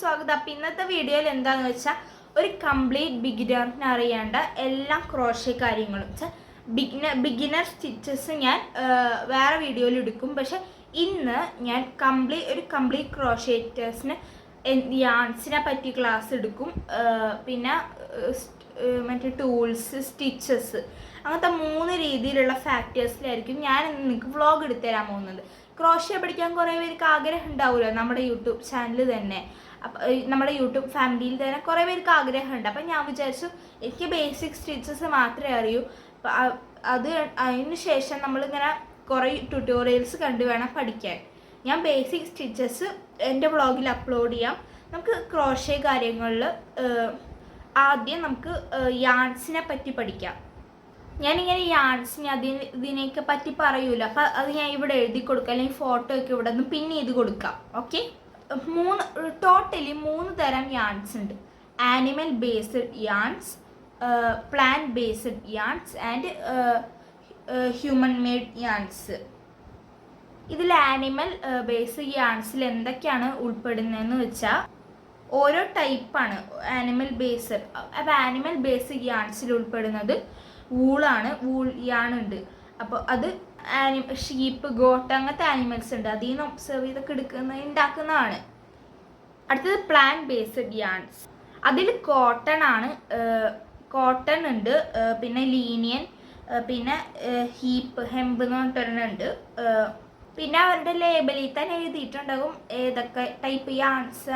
സ്വാഗതം. അപ്പം ഇന്നത്തെ വീഡിയോയിൽ എന്താണെന്ന് വെച്ചാൽ ഒരു കംപ്ലീറ്റ് ബിഗിനറിന് അറിയേണ്ട എല്ലാ ക്രോഷ്യ കാര്യങ്ങളും ബിഗിനർ സ്റ്റിച്ചസ് ഞാൻ വേറെ വീഡിയോയിൽ എടുക്കും. പക്ഷെ ഇന്ന് ഞാൻ കംപ്ലീറ്റ് ക്രോഷ്യേറ്റേഴ്സിന് യാൺസിനെ പറ്റി ക്ലാസ് എടുക്കും. പിന്നെ മറ്റേ ടൂൾസ്, സ്റ്റിച്ചസ്, അങ്ങനത്തെ 3 രീതിയിലുള്ള ഫാക്ടേഴ്സിലായിരിക്കും ഞാൻ നിങ്ങൾക്ക് വ്ളോഗ് എടുത്തു തരാൻ പോകുന്നത്. ക്രോഷ്യ പഠിക്കാൻ കുറേ പേർക്ക് ആഗ്രഹം ഉണ്ടാവുമല്ലോ, നമ്മുടെ യൂട്യൂബ് ചാനൽ തന്നെ, നമ്മുടെ യൂട്യൂബ് ഫാമിലിയിൽ തന്നെ കുറേ പേർക്ക് ആഗ്രഹമുണ്ട്. അപ്പം ഞാൻ വിചാരിച്ചു എനിക്ക് ബേസിക് സ്റ്റിച്ചസ് മാത്രമേ അറിയൂ. അതിന് ശേഷം നമ്മളിങ്ങനെ കുറേ ട്യൂട്ടോറിയൽസ് കണ്ടു വേണം പഠിക്കാൻ. ഞാൻ ബേസിക് സ്റ്റിച്ചസ് എൻ്റെ വ്ളോഗിൽ അപ്ലോഡ് ചെയ്യാം. നമുക്ക് ക്രോഷ്യ കാര്യങ്ങളിൽ ആദ്യം നമുക്ക് യാൺസിനെ പറ്റി പഠിക്കാം. ഞാനിങ്ങനെ യാൺസിനെ ഇതിനെയൊക്കെ പറ്റി പറയൂല, അപ്പം അത് ഞാൻ ഇവിടെ എഴുതി കൊടുക്കാം, അല്ലെങ്കിൽ ഫോട്ടോ ഒക്കെ ഇവിടെ നിന്ന് പിൻ ചെയ്ത് കൊടുക്കാം. ഓക്കെ, ടോട്ടലി 3 തരം യാൺസ് ഉണ്ട്. Animal based yarns, plant based yarns and human made yarns. ഇതിൽ ആനിമൽ ബേസ്ഡ് യാൺസിൽ എന്തൊക്കെയാണ് ഉൾപ്പെടുന്നതെന്ന് വെച്ചാൽ ഓരോ ടൈപ്പാണ് ആനിമൽ ബേസ്ഡ്. അപ്പോൾ ആനിമൽ ബേസ്ഡ് യാൺസിൽ ഉൾപ്പെടുന്നത് വൂളാണ്, വൂൾ യാണുണ്ട്. അപ്പോൾ അത് ഷീപ്പ്, ഗോട്ട്, അങ്ങനത്തെ ആനിമൽസ് ഉണ്ട്. അതിൽ നിന്ന് ഒബ്സർവ് ചെയ്തൊക്കെ ഉണ്ടാക്കുന്നതാണ്. അടുത്തത് പ്ലാന്റ് ബേസ്ഡ് യാൺസ്. അതിൽ കോട്ടൺ ഉണ്ട്, പിന്നെ ലീനിയൻ, പിന്നെ ഹെമ്പ് എന്ന് പറഞ്ഞിട്ടുണ്ട്. പിന്നെ അവരുടെ ലേബലിൽ തന്നെ എഴുതിയിട്ടുണ്ടാകും ഏതൊക്കെ ടൈപ്പ് യാൺസ്,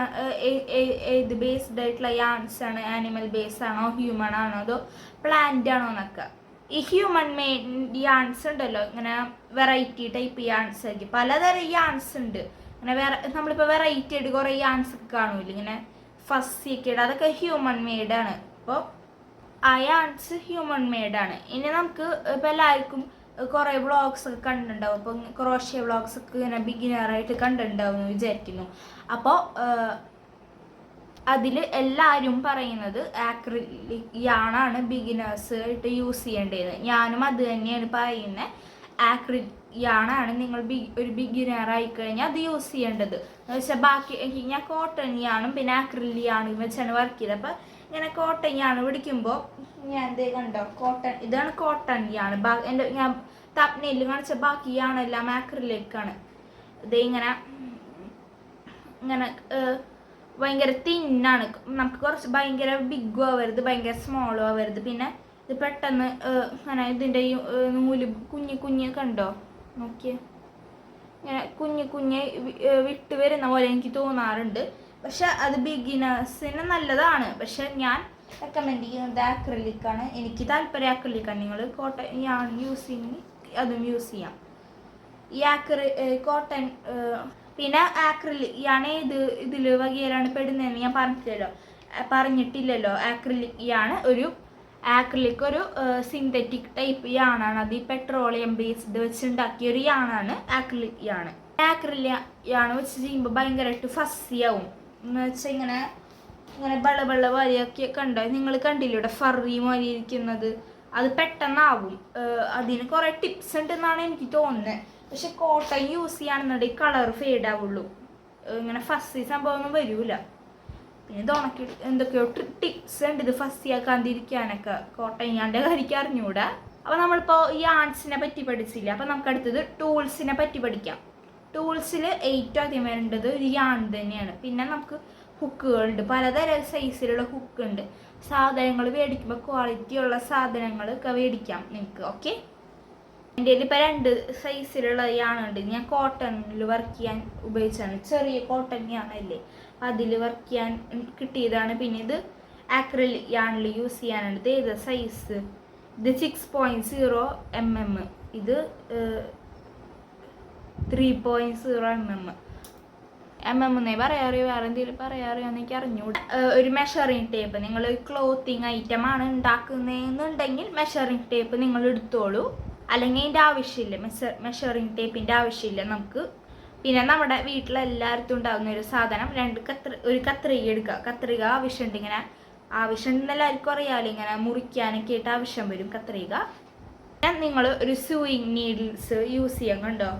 ഏത് ബേസ്ഡ് ആയിട്ടുള്ള യാൺസ് ആണ്, ആനിമൽ ബേസ് ആണോ, ഹ്യൂമൺ ആണോ, അതോ പ്ലാന്റ് ആണോ എന്നൊക്കെ. ഈ ഹ്യൂമൻ മെയ്ഡ് യാൺസ് ഉണ്ടല്ലോ, ഇങ്ങനെ വെറൈറ്റി ടൈപ്പ് യാൺസ് ആയിരിക്കും. പലതരം യാൺസ് ഉണ്ട്. ഇങ്ങനെ നമ്മളിപ്പോൾ വെറൈറ്റി ആയിട്ട് കുറേ യാൺസ് ഒക്കെ കാണൂല, ഇങ്ങനെ ഫസ്സി ഒക്കെ ഇടുക, അതൊക്കെ ഹ്യൂമൻ മെയ്ഡാണ്. അപ്പോൾ ആ യാൺസ് ഹ്യൂമൻ മെയ്ഡാണ്. ഇനി നമുക്ക് ഇപ്പോൾ എല്ലാവർക്കും കുറേ വ്ളോഗ്സ് ഒക്കെ കണ്ടിട്ടുണ്ടാവും. അപ്പോൾ ക്രോഷ്യ വ്ളോഗ്സ് ഒക്കെ ഇങ്ങനെ ബിഗിനറായിട്ട് കണ്ടിട്ടുണ്ടാവും എന്ന് വിചാരിക്കുന്നു. അപ്പോൾ അതിൽ എല്ലാവരും പറയുന്നത് ആക്രിലിക് യാണാണ് ബിഗിനേഴ്സ് ആയിട്ട് യൂസ് ചെയ്യേണ്ടത്. ഞാനും അത് തന്നെയാണ് പറയുന്നത്. ആക്രിലിക് യാണാണ് നിങ്ങൾ ഒരു ബിഗിനർ ആയിക്കഴിഞ്ഞാൽ അത് യൂസ് ചെയ്യേണ്ടത്. എന്ന് വെച്ചാൽ ബാക്കി ഞാൻ കോട്ടൺ യാണും പിന്നെ ആക്രിലിക് യാണും വെച്ചാണ് വർക്ക് ചെയ്തത്. അപ്പം ഇങ്ങനെ കോട്ടൺ യാണ് പിടിക്കുമ്പോൾ ഞാൻ എന്തേ കണ്ടോ, ഇതാണ് കോട്ടൺ യാണ്. ഞാൻ തപ്നെയിൽ കാണിച്ച ബാക്കി യാണെല്ലാം ആക്രിലിക്കാണ്. ഇത് ഇങ്ങനെ ഭയങ്കര തിന്നാണ്. നമുക്ക് കുറച്ച് ഭയങ്കര ബിഗും ആവരുത്, ഭയങ്കര സ്മോളും ആവരുത്. പിന്നെ ഇത് പെട്ടെന്ന് ഇങ്ങനെ ഇതിൻ്റെ നൂല് കുഞ്ഞ് കണ്ടോ, നോക്കിയേ, ഇങ്ങനെ കുഞ്ഞ് വിട്ട് വരുന്ന പോലെ എനിക്ക് തോന്നാറുണ്ട്. പക്ഷെ അത് ബിഗിനേഴ്സിന് നല്ലതാണ്. പക്ഷെ ഞാൻ റെക്കമെൻഡ് ചെയ്യുന്നത് ആക്രിലിക്കാണ്. എനിക്ക് താല്പര്യം ആക്രിലിക്കാണ്. നിങ്ങൾ കോട്ടൺ യാൺ യൂസ് ചെയ്യുമെങ്കിൽ അതും യൂസ് ചെയ്യാം. ഈ കോട്ടൺ പിന്നെ ആക്രിലിക് യാണ് ഇതിൽ വകയിലാണ് പെടുന്നതെന്ന് ഞാൻ പറഞ്ഞിട്ടില്ലല്ലോ. ആക്രിലിക് ഒരു സിന്തറ്റിക് ടൈപ്പ് യാണാണ്. അത് ഈ പെട്രോളിയം ബേസ്ഡ് വെച്ചുണ്ടാക്കിയ ഒരു യാണാണ് ആക്രിലിക് യാണ്. ആക്രിലിക് യാണ് വെച്ച് ചെയ്യുമ്പോൾ ഭയങ്കരമായിട്ട് ഫസ്സിയാവും. എന്ന് വെച്ചാൽ ഇങ്ങനെ വെള്ള വരിയൊക്കെ കണ്ടോ, നിങ്ങൾ കണ്ടില്ല ഇവിടെ ഫറി മാതിരി ഇരിക്കുന്നത്, അത് പെട്ടെന്നാവും. അതിന് കുറേ ടിപ്സ് ഉണ്ടെന്നാണ് എനിക്ക് തോന്നുന്നത്. പക്ഷെ കോട്ടൺ യൂസ് ചെയ്യുകയാണെന്നുണ്ടെങ്കിൽ കളർ ഫെയ്ഡ് ആവുള്ളൂ, ഇങ്ങനെ ഫസ്സി സംഭവമൊന്നും വരില്ല. പിന്നെ ഇത് എന്തൊക്കെയോ ടിപ്സ് ഉണ്ട് ഇത് ഫസ്സിയാക്കാതിരിക്കാനൊക്കെ. കോട്ടൺ യാൻ്റെ കാര്യം അറിഞ്ഞൂടാ. അപ്പോൾ നമ്മളിപ്പോൾ ഈ യാൺസിനെ പറ്റി പഠിച്ചില്ല. അപ്പോൾ നമുക്ക് അടുത്തത് ടൂൾസിനെ പറ്റി പഠിക്കാം. ടൂൾസിൽ ഏറ്റവും ആദ്യം വരേണ്ടത് ഒരു യാൺ തന്നെയാണ്. പിന്നെ നമുക്ക് ഹുക്കുകളുണ്ട്, പലതരം സൈസിലുള്ള ഹുക്ക് ഉണ്ട്. സാധനങ്ങൾ മേടിക്കുമ്പോൾ ക്വാളിറ്റി ഉള്ള സാധനങ്ങളൊക്കെ മേടിക്കാം നിങ്ങൾക്ക്. ഓക്കെ, എൻ്റെ കയ്യിൽ ഇപ്പോൾ 2 സൈസിലുള്ള യാണുണ്ട്. ഞാൻ കോട്ടണിൽ വർക്ക് ചെയ്യാൻ ഉപയോഗിച്ചാണ്. ചെറിയ കോട്ടൺ യാണല്ലേ, അതിൽ വർക്ക് ചെയ്യാൻ കിട്ടിയതാണ്. പിന്നെ ഇത് ആക്രിലിക് യാണിൽ യൂസ് ചെയ്യാനുണ്ട്. ഇത് ഏത് സൈസ്, ഇത് 6.0 mm, ഇത് 3.0 mm എന്നേ പറയാറിയോ, വേറെ എന്തെങ്കിലും പറയാറിയോ എന്ന് എനിക്ക് അറിഞ്ഞൂടാ. ഒരു മെഷറിങ് ടേപ്പ്, നിങ്ങൾ ക്ലോത്തിങ് ഐറ്റം ആണ് ഉണ്ടാക്കുന്നതെന്നുണ്ടെങ്കിൽ മെഷറിങ് ടേപ്പ് നിങ്ങൾ എടുത്തോളൂ. അല്ലെങ്കിൽ അതിൻ്റെ ആവശ്യമില്ല, മെഷറിങ് ടേപ്പിൻ്റെ ആവശ്യമില്ല നമുക്ക്. പിന്നെ നമ്മുടെ വീട്ടിലെല്ലായിടത്തും ഉണ്ടാകുന്ന ഒരു സാധനം, ഒരു കത്രിക എടുക്കുക. കത്രിക ആവശ്യമുണ്ട്, ഇങ്ങനെ ആവശ്യമുണ്ടെന്ന് എല്ലാവർക്കും അറിയാമല്ലോ, ഇങ്ങനെ മുറിക്കാനൊക്കെ ആയിട്ട് ആവശ്യം വരും കത്രിക. നിങ്ങൾ ഒരു സൂയിങ് നീഡിൽസ് യൂസ് ചെയ്യാൻ കണ്ടോ,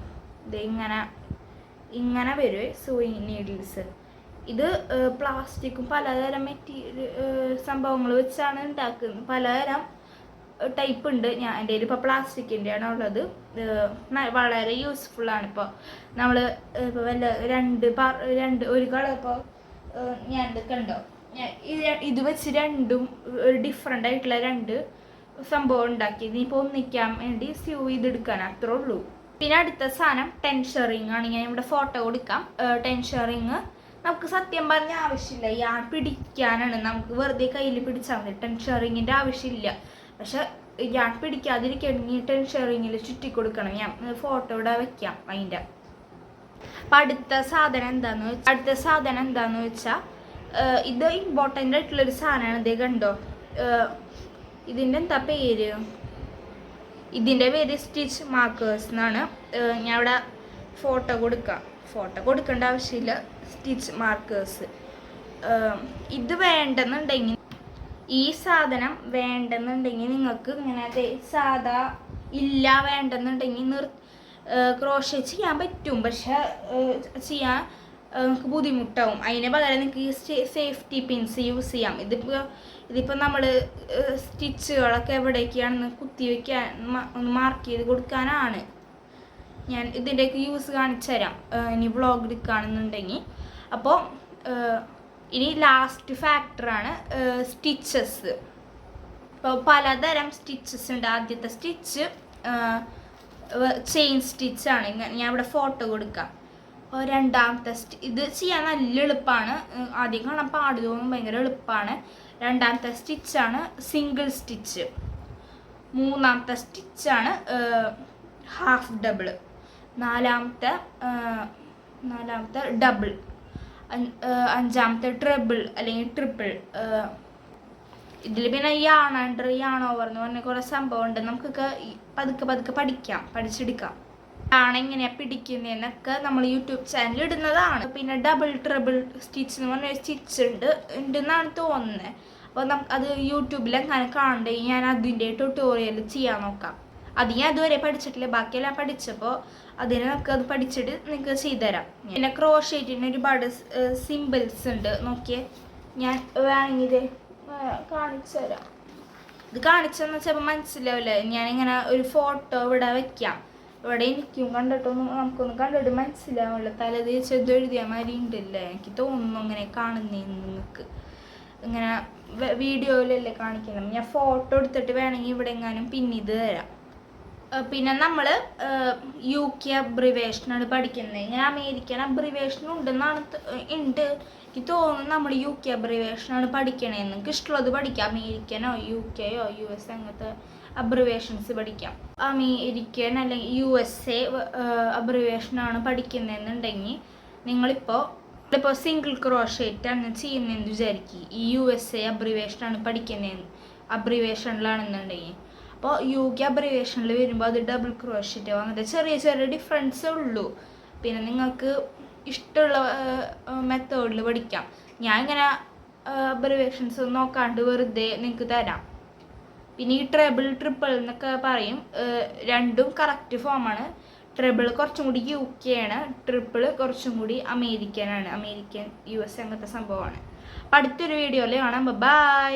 ഇത് ഇങ്ങനെ വരും സൂയിങ് നീഡിൽസ്. ഇത് പ്ലാസ്റ്റിക്കും പലതരം സംഭവങ്ങൾ വെച്ചാണ് ഉണ്ടാക്കുന്നത്. പലതരം ടൈപ്പ് ഉണ്ട്. എൻ്റെ കയ്യിൽ ഇപ്പോൾ പ്ലാസ്റ്റിക്കിൻ്റെയാണ് ഉള്ളത്. വളരെ യൂസ്ഫുള്ളാണ്. ഇപ്പോൾ നമ്മൾ ഇപ്പോൾ വല്ല ഒരു കളർ ഇപ്പോൾ ഞാൻ കണ്ടോ, ഇത് വെച്ച് രണ്ടും ഡിഫറെൻ്റ് ആയിട്ടുള്ള രണ്ട് സംഭവം ഉണ്ടാക്കി. ഇതിപ്പോൾ ഒന്നിക്കാൻ വേണ്ടി സ്യൂ ചെയ്തെടുക്കാൻ അത്രേ ഉള്ളൂ. പിന്നെ അടുത്ത സാധനം ടെൻഷറിങ് ആണ്. ഞാൻ ഇവിടെ ഫോട്ടോ കൊടുക്കാം. ടെൻഷറിങ് നമുക്ക് സത്യം പറഞ്ഞ ആവശ്യമില്ല, ഞാൻ പിടിക്കാനാണ്. നമുക്ക് വെറുതെ കയ്യിൽ പിടിച്ചാൽ മതി, ടെൻഷറിങ്ങിൻ്റെ ആവശ്യമില്ല. പക്ഷെ ഞാൻ പിടിക്കാതിരിക്കണമെങ്കിൽ ടെൻഷറിങ്ങിൽ ചുറ്റി കൊടുക്കണം. ഞാൻ ഫോട്ടോ ഇവിടെ വെക്കാം അതിൻ്റെ. അപ്പം അടുത്ത സാധനം എന്താണെന്ന് വെച്ചാൽ ഇത് ഇമ്പോർട്ടൻ്റ് ആയിട്ടുള്ളൊരു സാധനമാണ്. ഇത് കണ്ടോ, ഇതിൻ്റെ എന്താ പേര്? ഇതിൻ്റെ പേര് സ്റ്റിച്ച് മാർക്കേഴ്സ് എന്നാണ്. ഞാൻ ഇവിടെ ഫോട്ടോ കൊടുക്കേണ്ട ആവശ്യമില്ല. സ്റ്റിച്ച് മാർക്കേഴ്സ് ഇത് വേണ്ടെന്നുണ്ടെങ്കിൽ, ഈ സാധനം വേണ്ടെന്നുണ്ടെങ്കിൽ നിങ്ങൾക്ക് ഇങ്ങനെ സാധാ വേണ്ടെന്നുണ്ടെങ്കിൽ ക്രോഷേ ചെയ്യാൻ പറ്റും. പക്ഷെ ചെയ്യാൻ നിങ്ങൾക്ക് ബുദ്ധിമുട്ടാവും. അതിന് പകരം നിങ്ങൾക്ക് ഈ സേഫ്റ്റി പിൻസ് യൂസ് ചെയ്യാം. ഇതിപ്പോൾ നമ്മൾ സ്റ്റിച്ചുകളൊക്കെ എവിടേക്കാണെന്ന് കുത്തിവെക്കാൻ ഒന്ന് മാർക്ക് ചെയ്ത് കൊടുക്കാനാണ്. ഞാൻ ഇതിൻ്റെയൊക്കെ യൂസ് കാണിച്ചു തരാം ഇനി വ്ളോഗ് എടുക്കുകയാണെന്നുണ്ടെങ്കിൽ. അപ്പോൾ ഇനി ലാസ്റ്റ് ഫാക്ടറാണ് സ്റ്റിച്ചസ്. ഇപ്പോൾ പലതരം സ്റ്റിച്ചസ് ഉണ്ട്. ആദ്യത്തെ സ്റ്റിച്ച് ചെയിൻ സ്റ്റിച്ചാണ്. ഞാൻ ഇവിടെ ഫോട്ടോ കൊടുക്കാം. അപ്പോൾ രണ്ടാമത്തെ ഇത് ചെയ്യാൻ നല്ല എളുപ്പമാണ്. ആദ്യം കാണാൻ പാട് തോന്നും, ഭയങ്കര എളുപ്പമാണ്. രണ്ടാമത്തെ സ്റ്റിച്ചാണ് സിംഗിൾ സ്റ്റിച്ച്. മൂന്നാമത്തെ സ്റ്റിച്ചാണ് ഹാഫ് ഡബിൾ. നാലാമത്തെ ഡബിൾ. അഞ്ചാമത്തെ ട്രിപ്പിൾ അല്ലെങ്കിൽ ട്രിപ്പിൾ. ഇതിൽ പിന്നെ യാൺ ഓവർ എന്ന് പറഞ്ഞ കുറേ സംഭവം ഉണ്ട്. നമുക്കൊക്കെ പതുക്കെ പഠിച്ചെടുക്കാം. എങ്ങനെയാ പിടിക്കുന്നതെന്നൊക്കെ നമ്മൾ യൂട്യൂബ് ചാനൽ ഇടുന്നതാണ്. പിന്നെ ഡബിൾ ട്രിപ്പിൾ സ്റ്റിച്ച് എന്ന് പറഞ്ഞ സ്റ്റിച്ച് ഉണ്ടെന്നാണ് തോന്നുന്നത്. അപ്പോൾ അത് യൂട്യൂബിൽ എങ്ങനെ കാണുന്നുണ്ടെങ്കിൽ ഞാൻ അതിൻ്റെ ട്യൂട്ടോറിയൽ ചെയ്യാൻ നോക്കാം. അത് ഞാൻ അതുവരെ പഠിച്ചിട്ടില്ല, ബാക്കിയെല്ലാം പഠിച്ചപ്പോൾ അതിനെ നമുക്ക് അത് പഠിച്ചിട്ട് നിങ്ങൾക്ക് ചെയ്തുതരാം. പിന്നെ ക്രോഷേറ്റിന് ഒരുപാട് സിമ്പിൾസ് ഉണ്ട്. നോക്കിയേ, ഞാൻ വേണമെങ്കിൽ കാണിച്ചു തരാം. ഇത് കാണിച്ചെന്ന് വെച്ചപ്പോൾ മനസ്സിലാവില്ല. ഞാനിങ്ങനെ ഒരു ഫോട്ടോ ഇവിടെ വെക്കാം. ഇവിടെ എനിക്കും നമുക്കൊന്ന് കണ്ടിട്ട് മനസ്സിലാവില്ല. തലേദിവസം എഴുതിയ മാതിരി ഉണ്ടല്ലേ, എനിക്ക് തോന്നുന്നു അങ്ങനെ കാണുന്നതെന്ന്. നിങ്ങൾക്ക് ഇങ്ങനെ വീഡിയോയിലല്ലേ കാണിക്കണം. ഞാൻ ഫോട്ടോ എടുത്തിട്ട് വേണമെങ്കിൽ ഇവിടെ എങ്ങാനും പിന്നിത് തരാം. പിന്നെ നമ്മൾ UK അബ്രിവേഷനാണ് പഠിക്കുന്നത്. ഇങ്ങനെ അമേരിക്കൻ അബ്രിവേഷൻ ഉണ്ട്. എനിക്ക് തോന്നുന്നു നമ്മൾ UK അബ്രിവേഷനാണ് പഠിക്കണേന്ന്. എനിക്ക് ഇഷ്ടമുള്ളത് പഠിക്കാം. അമേരിക്കനോ UK-യോ US അങ്ങനത്തെ അബ്രിവേഷൻസ് പഠിക്കാം. അമേരിക്കൻ അല്ലെങ്കിൽ USA അബ്രിവേഷനാണ് പഠിക്കുന്നതെന്നുണ്ടെങ്കിൽ നിങ്ങളിപ്പോൾ സിംഗിൾ ക്രോഷേറ്റാണ് ചെയ്യുന്നതെന്ന് വിചാരിക്കുക. ഈ USA അബ്രിവേഷനാണ് അബ്രിവേഷനിലാണെന്നുണ്ടെങ്കിൽ, അപ്പോൾ UK അബ്രിവേഷനിൽ വരുമ്പോൾ അത് ഡബിൾ ക്രോഷേറ്റോ അങ്ങനത്തെ ചെറിയ ഡിഫറൻസ് ഉള്ളൂ. പിന്നെ നിങ്ങൾക്ക് ഇഷ്ടമുള്ള മെത്തേഡിൽ പഠിക്കാം. ഞാൻ ഇങ്ങനെ അബ്രിവേഷൻസ് നോക്കാണ്ട് വെറുതെ നിങ്ങൾക്ക് തരാം. പിന്നെ ഈ ട്രിപ്പിൾ എന്നൊക്കെ പറയും. രണ്ടും കറക്റ്റ് ഫോമാണ്. ട്രിപ്പിൾ കുറച്ചും കൂടി UK ആണ്, ട്രിപ്പിൾ കുറച്ചും കൂടി അമേരിക്കൻ US അങ്ങനത്തെ സംഭവമാണ്. അപ്പം അടുത്തൊരു വീഡിയോയിൽ കാണാം. ബൈ.